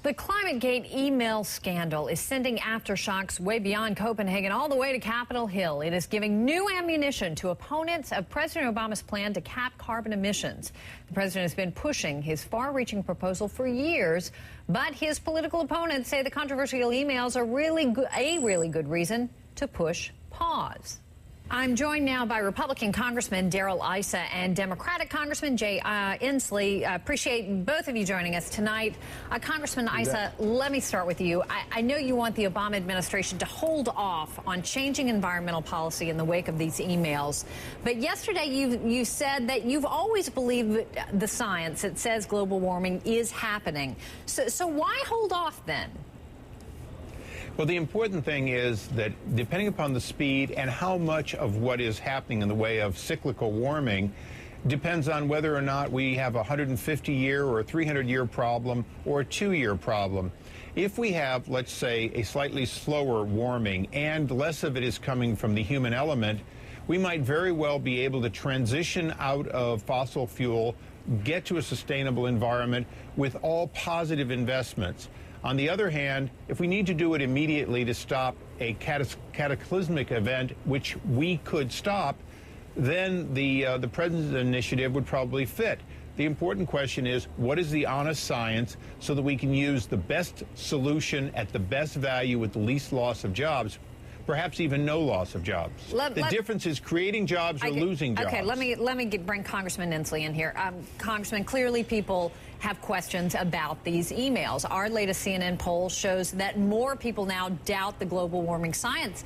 The ClimateGate email scandal is sending aftershocks way beyond Copenhagen all the way to Capitol Hill. It is giving new ammunition to opponents of President Obama's plan to cap carbon emissions. The president has been pushing his far-reaching proposal for years, but his political opponents say the controversial emails are a really good reason to push pause. I'm joined now by Republican Congressman Darrell Issa and Democratic Congressman Inslee. Appreciate both of you joining us tonight. Congressman Issa, let me start with you. I know you want the Obama administration to hold off on changing environmental policy in the wake of these emails. But yesterday you said that you've always believed the science that says global warming is happening. So why hold off then? Well, the important thing is that depending upon the speed and how much of what is happening in the way of cyclical warming depends on whether or not we have a 150-year or a 300-year problem or a 2-year problem. If we have, let's say, a slightly slower warming and less of it is coming from the human element, we might very well be able to transition out of fossil fuel, get to a sustainable environment with all positive investments. On the other hand, if we need to do it immediately to stop a cataclysmic event, which we could stop, then the President's initiative would probably fit. The important question is, what is the honest science so that we can use the best solution at the best value with the least loss of jobs? Perhaps even no loss of jobs. The difference is creating jobs or losing jobs. Okay, let me bring Congressman Inslee in here. Congressman, clearly people have questions about these emails. Our latest CNN poll shows that more people now doubt the global warming science.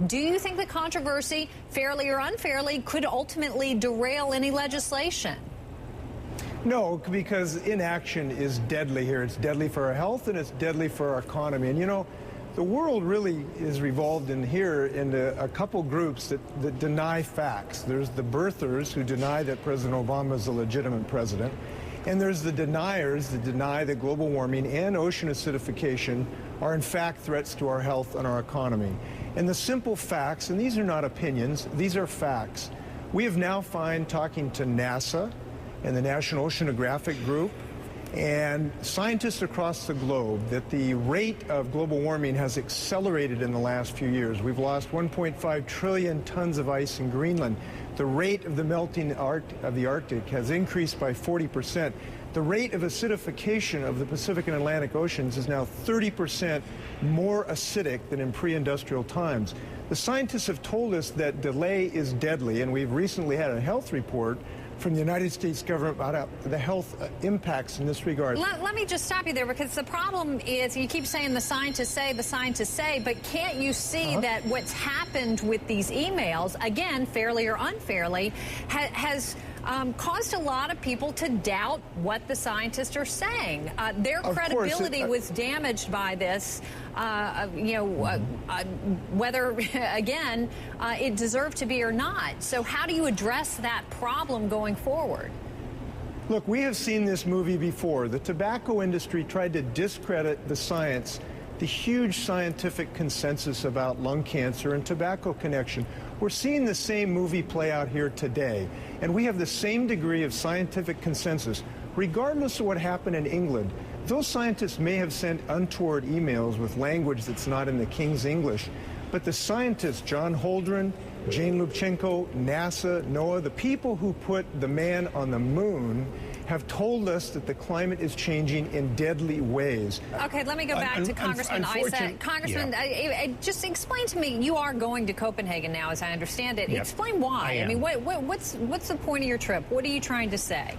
Do you think the controversy, fairly or unfairly, could ultimately derail any legislation? No, because inaction is deadly here. It's deadly for our health and it's deadly for our economy. And you know, the world really is revolved in here into a couple groups that deny facts. There's the birthers who deny that President Obama is a legitimate president. And there's the deniers that deny that global warming and ocean acidification are in fact threats to our health and our economy. And the simple facts, and these are not opinions, these are facts. We have now found, talking to NASA and the National Oceanographic Group, and scientists across the globe, that the rate of global warming has accelerated in the last few years. We've lost 1.5 trillion tons of ice in Greenland. The rate of the melting of the Arctic has increased by 40%. The rate of acidification of the Pacific and Atlantic Oceans is now 30% more acidic than in pre-industrial times. The scientists have told us that delay is deadly, and we've recently had a health report from the United States government about the health impacts in this regard. Let me just stop you there, because the problem is you keep saying the scientists say, but can't you see that what's happened with these emails, again, fairly or unfairly, has caused a lot of people to doubt what the scientists are saying? Their credibility was damaged by this, whether, again, it deserved to be or not. So how do you address that problem going forward? Look, we have seen this movie before. The tobacco industry tried to discredit the science, the huge scientific consensus about lung cancer and tobacco connection. We're seeing the same movie play out here today, and we have the same degree of scientific consensus. Regardless of what happened in England, those scientists may have sent untoward emails with language that's not in the King's English, but the scientists, John Holdren, Jane Lubchenco, NASA, NOAA, the people who put the man on the moon, have told us that the climate is changing in deadly ways. Okay, let me go back to Congressman Issa. Congressman, just explain to me, you are going to Copenhagen now, as I understand it. Yep. Explain why. I mean, what's the point of your trip? What are you trying to say?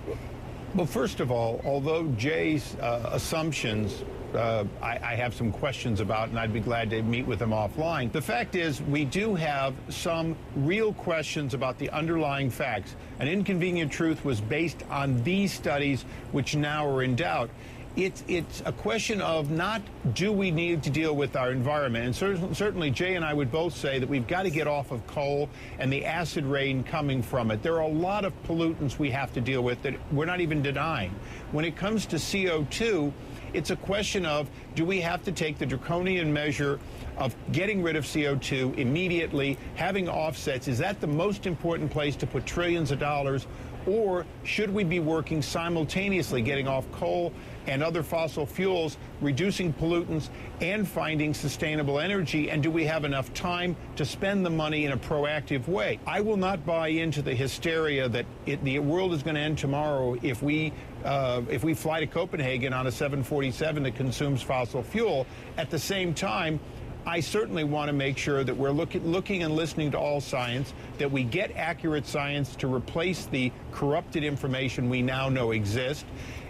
Well, first of all, although Jay's assumptions I have some questions about, and I'd be glad to meet with him offline. The fact is, we do have some real questions about the underlying facts. An inconvenient truth was based on these studies, which now are in doubt. It's a question of not do we need to deal with our environment. And certainly Jay and I would both say that we've got to get off of coal and the acid rain coming from it. There are a lot of pollutants we have to deal with that we're not even denying. When it comes to CO2, it's a question of, do we have to take the draconian measure of getting rid of CO2 immediately, having offsets? Is that the most important place to put trillions of dollars? Or should we be working simultaneously, getting off coal and other fossil fuels, reducing pollutants, and finding sustainable energy? And do we have enough time to spend the money in a proactive way? I will not buy into the hysteria that the world is going to end tomorrow if we fly to Copenhagen on a 747 that consumes fossil fuel. At the same time, I certainly want to make sure that we're looking and listening to all science, that we get accurate science to replace the corrupted information we now know exists,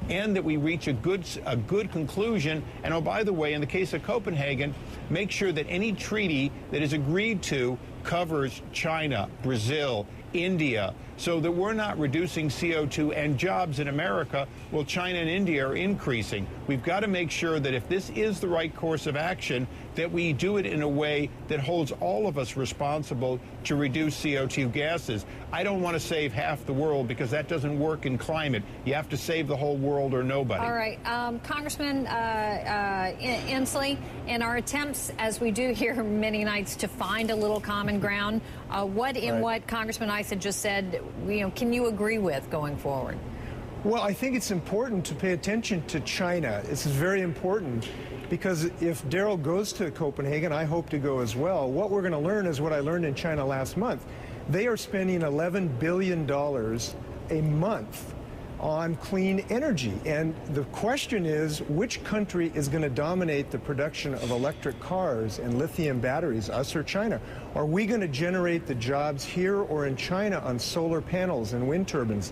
and that we reach a good conclusion. And oh, by the way, in the case of Copenhagen, make sure that any treaty that is agreed to covers China, Brazil, India, so that we're not reducing CO2 and jobs in America while China and India are increasing. We've got to make sure that if this is the right course of action, that we do it in a way that holds all of us responsible to reduce CO2 gases. I don't want to save half the world, because that doesn't work in climate. You have to save the whole world or nobody. All right. Congressman Inslee, in our attempts, as we do here many nights, to find a little common ground, what Congressman Issa just said, can you agree with going forward? Well, I think it's important to pay attention to China. This is very important, because if Darrell goes to Copenhagen, I hope to go as well. What we're going to learn is what I learned in China last month. They are spending $11 billion a month on clean energy. And the question is, which country is going to dominate the production of electric cars and lithium batteries, us or China? Are we going to generate the jobs here or in China on solar panels and wind turbines?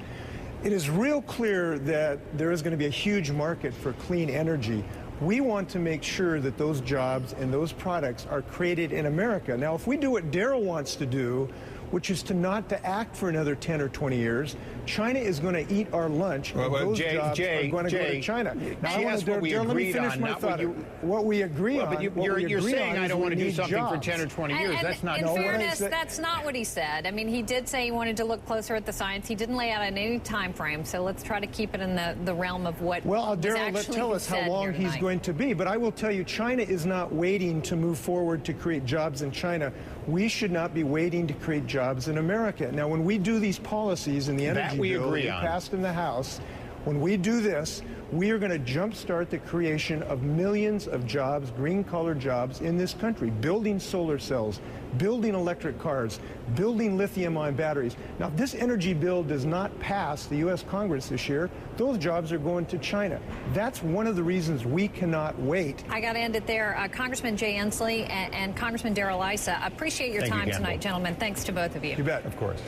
It is real clear that there is going to be a huge market for clean energy. We want to make sure that those jobs and those products are created in America. Now, if we do what Darrell wants to do, which is not to act for another 10 or 20 years, China is going to eat our lunch, and those jobs are going to go to China. Now, let me finish my thought. What we agree on. But you're saying I don't want to do something for 10 or 20 years. That's not. In fairness, that's not what he said. I mean, he did say he wanted to look closer at the science. He didn't lay out any time frame. So let's try to keep it in the realm of what. Well, Darrell, tell us how long he's going to be. But I will tell you, China is not waiting to move forward to create jobs in China. We should not be waiting to create jobs in America. Now, when we do these policies in the energy bill we passed in the House, when we do this, we are going to jumpstart the creation of millions of jobs, green-collar jobs in this country, building solar cells, building electric cars, building lithium-ion batteries. Now, if this energy bill does not pass the U.S. Congress this year, those jobs are going to China. That's one of the reasons we cannot wait. I got to end it there. Congressman Jay Inslee and Congressman Darrell Issa, appreciate your time tonight, gentlemen. Thanks to both of you. You bet. Of course.